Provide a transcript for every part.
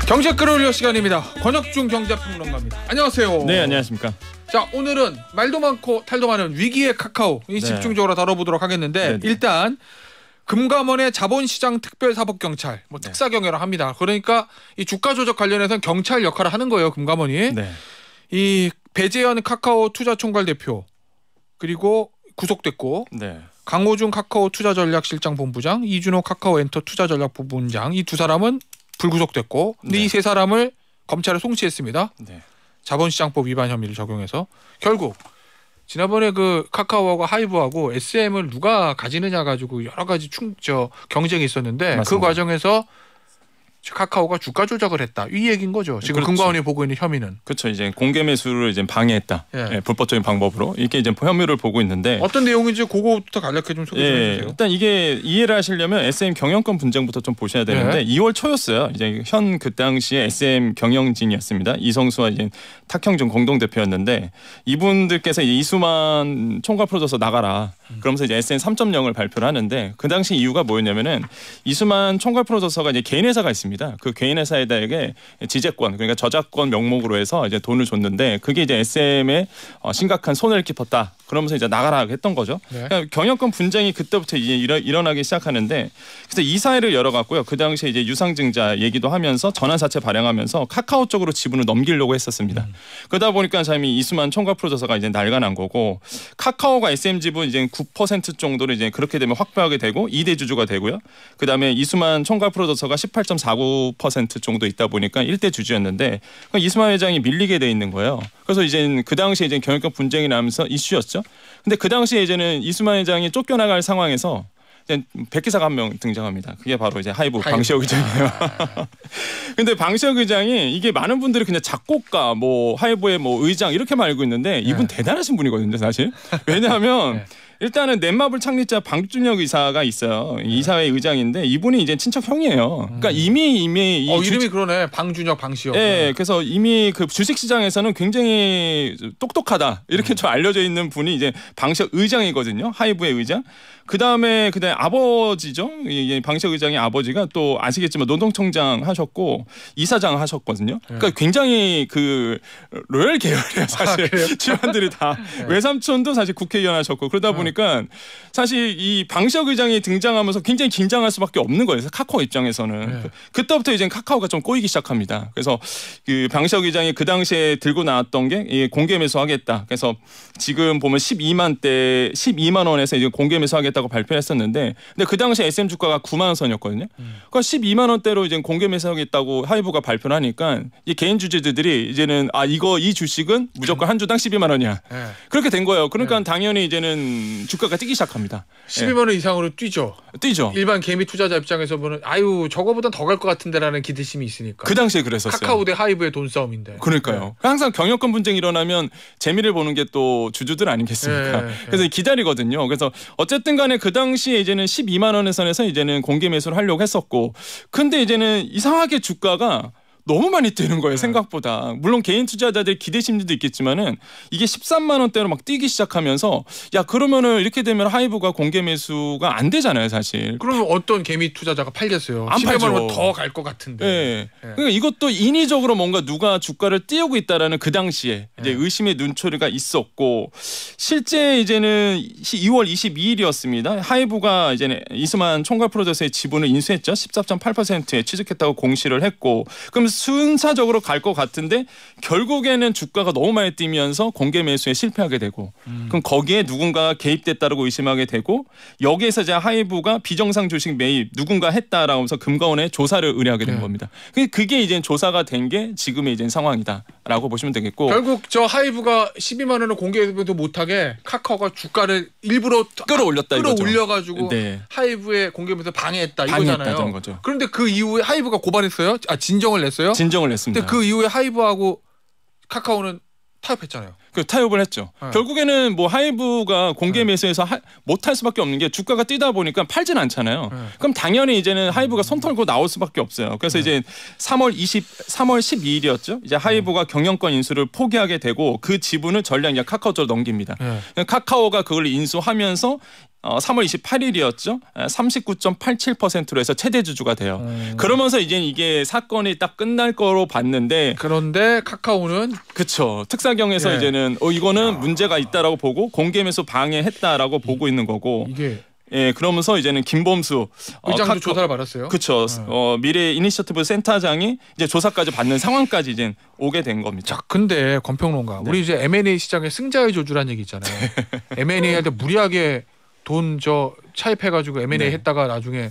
경제 끌어올려 시간입니다. 권혁중 경제평론가입니다. 안녕하세요. 네, 안녕하십니까. 자, 오늘은 말도 많고 탈도 많은 위기의 카카오 집중적으로 다뤄보도록 하겠는데 일단 금감원의 자본시장 특별사법경찰, 특사경이라고 합니다. 그러니까 이 주가 조작 관련해서는 경찰 역할을 하는 거예요, 금감원이. 이 배재현 카카오 투자총괄 대표 그리고 구속됐고 강호중 카카오 투자전략실장 본부장, 이준호 카카오 엔터 투자전략부본장 이 두 사람은 불구속됐고 근데 이 세 사람을 검찰에 송치했습니다. 자본시장법 위반 혐의를 적용해서 결국 지난번에 그 카카오하고 하이브하고 SM을 누가 가지느냐 가지고 여러 가지 경쟁이 있었는데 맞습니다. 그 과정에서 카카오가 주가 조작을 했다. 이 얘기인 거죠. 지금 금감원이 보고 있는 혐의는. 그렇죠. 이제 공개 매수를 이제 방해했다. 불법적인 방법으로 이렇게 이제 혐의를 보고 있는데 어떤 내용인지 그거부터 간략하게 좀 소개 좀 해주세요. 일단 이게 이해를 하시려면 SM 경영권 분쟁부터 좀 보셔야 되는데 2월 초였어요. 이제 그 당시에 SM 경영진이었습니다. 이성수와 이제 탁형준 공동 대표였는데 이분들께서 이수만 총괄 프로듀서 나가라. 그러면서 이제 SM 3.0을 발표를 하는데 그 당시 이유가 뭐였냐면은 이수만 총괄 프로듀서가 이제 개인 회사가 있습니다. 그 개인 회사에다에게 지재권 그러니까 저작권 명목으로 해서 이제 돈을 줬는데 그게 이제 SM에 심각한 손해를 깊었다. 그러면서 이제 나가라 했던 거죠. 그러니까 경영권 분쟁이 그때부터 이제 일어나기 시작하는데 그래서 이사회를 열어갔고요. 그 당시에 이제 유상증자 얘기도 하면서 전환사채 발행하면서 카카오 쪽으로 지분을 넘기려고 했었습니다. 그러다 보니까 참 이수만 총괄 프로듀서가 이제 난간난 거고 카카오가 SM 지분 이제 9% 정도로 이제 그렇게 되면 확보하게 되고 2대 주주가 되고요. 그 다음에 이수만 총괄 프로듀서가 18.49% 정도 있다 보니까 1대 주주였는데 이수만 회장이 밀리게 돼 있는 거예요. 그래서 이제 그 당시에 이제 경영권 분쟁이 나면서 이슈였죠. 근데 그 당시에 이제는 이수만 회장이 쫓겨나갈 상황에서 백기사가 한 명 등장합니다. 그게 바로 이제 하이브 방시혁 의장이에요. 근데 방시혁 의장이 이게 많은 분들이 그냥 작곡가 뭐 하이브의 뭐 의장 이렇게만 알고 있는데 이분 대단하신 분이거든요, 사실. 왜냐하면 일단은 넷마블 창립자 방준혁 의사가 있어요. 이사회 의장인데 이분이 이제 친척 형이에요. 그러니까 이미 이름이 그러네. 방준혁, 방시혁. 네, 그래서 이미 그 주식 시장에서는 굉장히 똑똑하다 이렇게 좀 알려져 있는 분이 이제 방시혁 의장이거든요. 하이브의 의장. 그다음에 아버지죠. 방시혁 의장의 아버지가 또 아시겠지만 노동청장 하셨고 이사장 하셨거든요. 그러니까 굉장히 그 로열 계열이에요, 사실. 집안들이 다. 외삼촌도 사실 국회의원 하셨고 그러다 보니까 사실 이 방시혁 의장이 등장하면서 굉장히 긴장할 수밖에 없는 거예요. 카카오 입장에서는. 그때부터 이제 카카오가 좀 꼬이기 시작합니다. 그래서 그 방시혁 의장이 그 당시에 들고 나왔던 게 공개 매수하겠다. 그래서 지금 보면 12만 원에서 이제 공개 매수하겠다. 고 발표했었는데, 근데 그 당시 SM 주가가 9만 원 선이었거든요. 그러니까 12만 원대로 이제 공개 매수하겠다고 하이브가 발표를 하니까 이 개인 주주들이 이제는 이 주식은 무조건 한 주당 12만 원이야. 그렇게 된 거예요. 그러니까 당연히 이제는 주가가 뛰기 시작합니다. 12만 원 이상으로 뛰죠. 일반 개미 투자자 입장에서 보는 저거보단 더 갈 것 같은데라는 기대심이 있으니까. 그 당시에 그랬었어요. 카카오 대 하이브의 돈 싸움인데. 그러니까요. 항상 경영권 분쟁이 일어나면 재미를 보는 게 또 주주들 아니겠습니까? 그래서 기다리거든요. 그래서 어쨌든 간에 그 당시에 이제는 12만 원에 선에서 이제는 공개 매수를 하려고 했었고 근데 이제는 이상하게 주가가 너무 많이 뛰는 거예요, 생각보다. 물론 개인 투자자들 기대 심리도 있겠지만은 이게 13만 원대로 막 뛰기 시작하면서 그러면은 이렇게 되면 하이브가 공개 매수가 안 되잖아요, 사실. 그러면 어떤 개미 투자자가 팔겠어요? 안 팔죠. 10만 원 더 갈 것 같은데. 그러니까 이것도 인위적으로 뭔가 누가 주가를 띄우고 있다라는 그 당시에 이제 의심의 눈초리가 있었고 실제 이제는 2월 22일이었습니다. 하이브가 이제는 이수만 총괄 프로듀서의 지분을 인수했죠. 14.8%에 취득했다고 공시를 했고 그럼 순차적으로 갈 것 같은데 결국에는 주가가 너무 많이 뛰면서 공개 매수에 실패하게 되고 그럼 거기에 누군가가 개입됐다고 의심하게 되고 여기에서 이제 하이브가 비정상 주식 매입 누군가 했다라고 하면서 금감원에 조사를 의뢰하게 된 겁니다. 그게 이제 조사가 된 게 지금의 이제 상황이다라고 보시면 되겠고 결국 저 하이브가 12만 원을 공개도 못하게 카카오가 주가를 일부러 끌어올려가지고 하이브의 공개 매수 방해했다 이거잖아요. 거죠. 그런데 그 이후에 하이브가 고발했어요? 진정을 냈어요? 진정을 냈습니다. 근데 그 이후에 하이브하고 카카오는 타협했잖아요. 타협을 했죠. 결국에는 뭐 하이브가 공개 매수해서 못할 수밖에 없는 게 주가가 뛰다 보니까 팔진 않잖아요. 그럼 당연히 이제는 하이브가 손 털고 나올 수밖에 없어요. 그래서 이제 3월 12일이었죠. 이제 하이브가 경영권 인수를 포기하게 되고 그 지분을 전량 카카오 쪽으로 넘깁니다. 카카오가 그걸 인수하면서 3월 28일이었죠. 39.87%로 해서 최대 주주가 돼요. 그러면서 이제 이게 사건이 딱 끝날 거로 봤는데 그런데 카카오는 그렇죠. 특사경에서 이제는 이거는 문제가 있다라고 보고 공개매수 방해했다라고 보고 있는 거고 이게 그러면서 이제는 김범수 의장도 조사를 받았어요. 그렇죠. 미래 이니셔티브 센터장이 이제 조사까지 받는 상황까지 이제 오게 된 겁니다. 자, 근데 권평론가, 우리 이제 M&A 시장에 승자의 저주라는 얘기 있잖아요. M&A 할 때 무리하게 돈 차입해가지고 M&A 했다가 나중에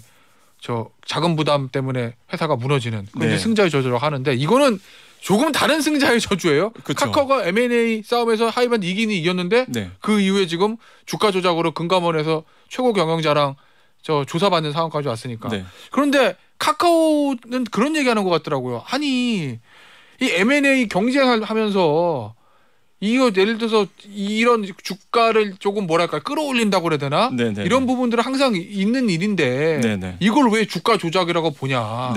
자금 부담 때문에 회사가 무너지는 그런데 승자의 저주라고 하는데 이거는 조금 다른 승자의 저주예요. 그쵸. 카카오가 M&A 싸움에서 하이반 이겼는데 그 이후에 지금 주가 조작으로 금감원에서 최고 경영자랑 조사받는 상황까지 왔으니까. 그런데 카카오는 그런 얘기하는 것 같더라고요. 아니 이 M&A 경쟁하면서 이거 예를 들어서 이런 주가를 조금 뭐랄까 끌어올린다고 그래야 되나? 이런 부분들은 항상 있는 일인데 이걸 왜 주가 조작이라고 보냐?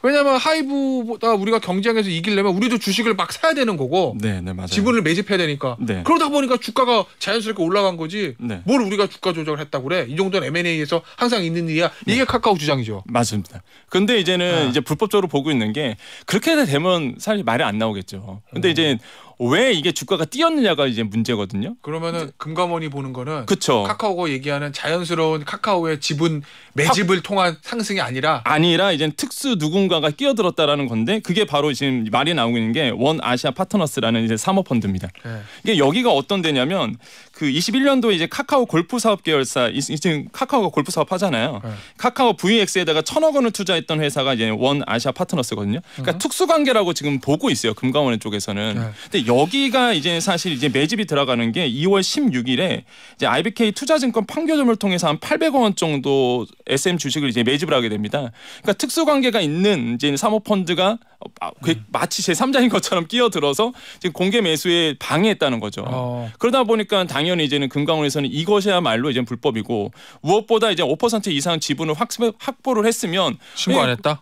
왜냐하면 하이브보다 우리가 경쟁에서 이기려면 우리도 주식을 막 사야 되는 거고 맞아요. 지분을 매집해야 되니까 그러다 보니까 주가가 자연스럽게 올라간 거지 뭘 우리가 주가 조작을 했다고 그래. 이 정도는 M&A에서 항상 있는 일이야. 이게 카카오 주장이죠. 맞습니다. 근데 이제는 이제 불법적으로 보고 있는 게 그렇게 되면 사실 말이 안 나오겠죠. 근데 이제 왜 이게 주가가 뛰었느냐가 이제 문제거든요. 그러면은 금감원이 보는 거는 그쵸. 카카오가 얘기하는 자연스러운 카카오의 지분 매집을 통한 상승이 아니라 이제 특수 누군가가 끼어들었다라는 건데 그게 바로 지금 말이 나오고 있는 게 원 아시아 파트너스라는 이제 사모펀드입니다. 이게 여기가 어떤 데냐면 그 21년도에 이제 카카오 골프 사업 계열사 지금 카카오가 골프 사업 하잖아요. 카카오 VX에다가 1,000억 원을 투자했던 회사가 이제 원 아시아 파트너스거든요. 그러니까 특수 관계라고 지금 보고 있어요. 금감원 쪽에서는. 근데 여기가 이제 사실 이제 매집이 들어가는 게 2월 16일에 이제 IBK 투자증권 판교점을 통해서 한 800억 원 정도 SM 주식을 이제 매집을 하게 됩니다. 그러니까 특수 관계가 있는 이제 사모펀드가 마치 제3자인 것처럼 끼어들어서 지금 공개 매수에 방해했다는 거죠. 그러다 보니까 당연히 이제는 금감원에서는 이것이야말로 이제 불법이고 무엇보다 이제 5% 이상 지분을 확보를 했으면 신고 안 했다?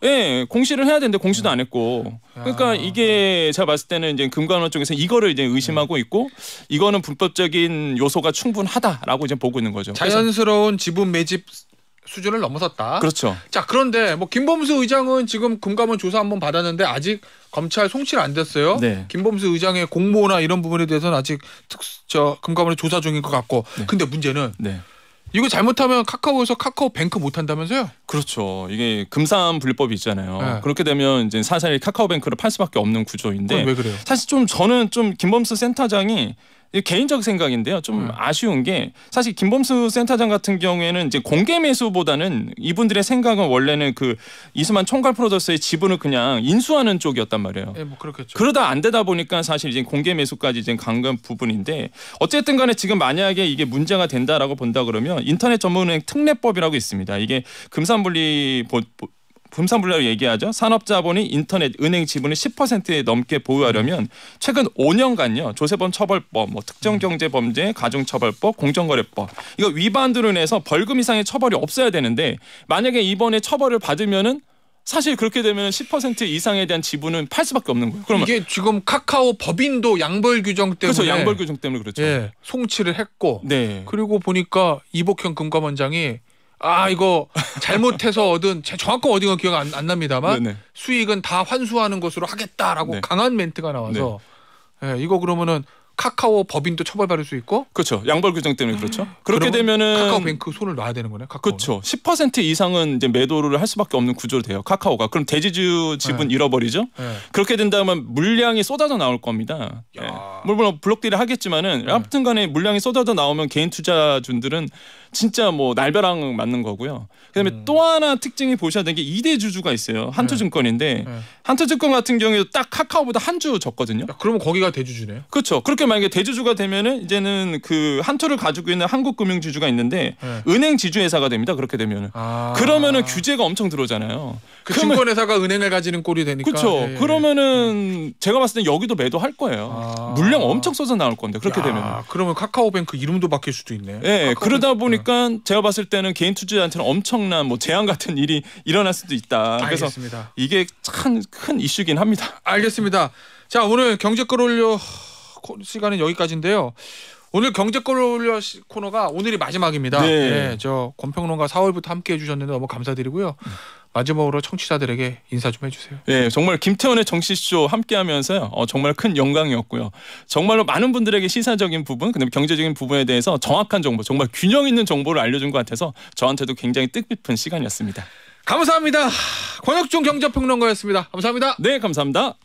공시를 해야 되는데 공시도 안 했고. 그러니까 이게 제가 봤을 때는 이제 금감원 쪽에서 이거를 이제 의심하고 있고 이거는 불법적인 요소가 충분하다라고 이제 보고 있는 거죠. 자연스러운 지분 매집 수준을 넘어섰다. 그렇죠. 자, 그런데 뭐 김범수 의장은 지금 금감원 조사 한번 받았는데 아직 검찰 송치는 안 됐어요. 김범수 의장의 공모나 이런 부분에 대해서는 아직 금감원이 조사 중인 것 같고. 근데 문제는 이거 잘못하면 카카오에서 카카오뱅크 못 한다면서요? 그렇죠. 이게 금산 불법이 있잖아요. 그렇게 되면 이제 사실 카카오뱅크를 팔 수밖에 없는 구조인데. 왜 그래요? 사실 저는 김범수 센터장이 개인적 생각인데요. 좀 아쉬운 게 사실 김범수 센터장 같은 경우에는 이제 공개 매수보다는 이분들의 생각은 원래는 그 이수만 총괄 프로듀서의 지분을 그냥 인수하는 쪽이었단 말이에요. 뭐 그렇겠죠. 그러다 안 되다 보니까 사실 이제 공개 매수까지 이제 간 부분인데 어쨌든 간에 지금 만약에 이게 문제가 된다라고 본다 그러면 인터넷 전문은행 특례법이라고 있습니다. 이게 금산분리라고 얘기하죠. 산업자본이 인터넷 은행 지분을 10% 넘게 보유하려면 최근 5년간요. 조세범 처벌법, 특정경제범죄, 가중처벌법, 공정거래법 이거 위반으로 인해서 벌금 이상의 처벌이 없어야 되는데 만약에 이번에 처벌을 받으면은 사실 그렇게 되면 10% 이상에 대한 지분은 팔 수밖에 없는 거예요. 그러면 이게 지금 카카오 법인도 양벌 규정 때문에 그렇죠. 양벌 규정 때문에 그렇죠. 송치를 했고 그리고 보니까 이복현 금감원장이 이거 잘못해서 얻은 정확한 어딘가 기억 안 납니다만 수익은 다 환수하는 것으로 하겠다라고 강한 멘트가 나와서 이거 그러면은 카카오 법인도 처벌받을 수 있고 그렇죠. 양벌 규정 때문에 그렇죠. 그렇게 되면은 카카오뱅크 손을 놔야 되는 거네. 카카오는. 그렇죠. 10% 이상은 이제 매도를 할 수밖에 없는 구조로 돼요. 카카오가. 그럼 대지주 지분 잃어버리죠. 그렇게 된다면 물량이 쏟아져 나올 겁니다. 물론 블록딜을 하겠지만은 아무튼간에 물량이 쏟아져 나오면 개인 투자준들은 진짜 뭐 날벼락 맞는 거고요. 그다음에 또 하나 특징이 보셔야 되는 게 2대 주주가 있어요. 한투증권인데 한투증권 같은 경우에도 딱 카카오보다 한 주 적거든요. 그러면 거기가 대주주네요. 그렇죠. 그렇게 만약에 대주주가 되면은 이제는 그 한투를 가지고 있는 한국금융지주가 있는데 은행 지주회사가 됩니다. 그렇게 되면은 그러면은 규제가 엄청 들어오잖아요. 그 증권회사가 은행을 가지는 꼴이 되니까. 그렇죠. 그러면은 제가 봤을 때 여기도 매도할 거예요. 물량 엄청 쏟아 나올 건데 그렇게 되면. 그러면 카카오뱅크 이름도 바뀔 수도 있네. 그러다 보니까 제가 봤을 때는 개인 투자자한테는 엄청난 뭐 재앙 같은 일이 일어날 수도 있다. 알겠습니다. 그래서 이게 참 큰 이슈긴 합니다. 알겠습니다. 자, 오늘 경제 끌어올려 시간은 여기까지인데요. 오늘 경제 끌어올려 코너가 오늘이 마지막입니다. 네. 네, 저 권평론가 4월부터 함께해 주셨는데 너무 감사드리고요. 마지막으로 청취자들에게 인사 좀 해주세요. 네, 정말 김태원의 정치쇼 함께하면서요. 정말 큰 영광이었고요. 정말로 많은 분들에게 시사적인 부분, 그다음에 경제적인 부분에 대해서 정확한 정보, 정말 균형 있는 정보를 알려준 것 같아서 저한테도 굉장히 뜻깊은 시간이었습니다. 감사합니다. 권혁중 경제평론가였습니다. 감사합니다. 네, 감사합니다.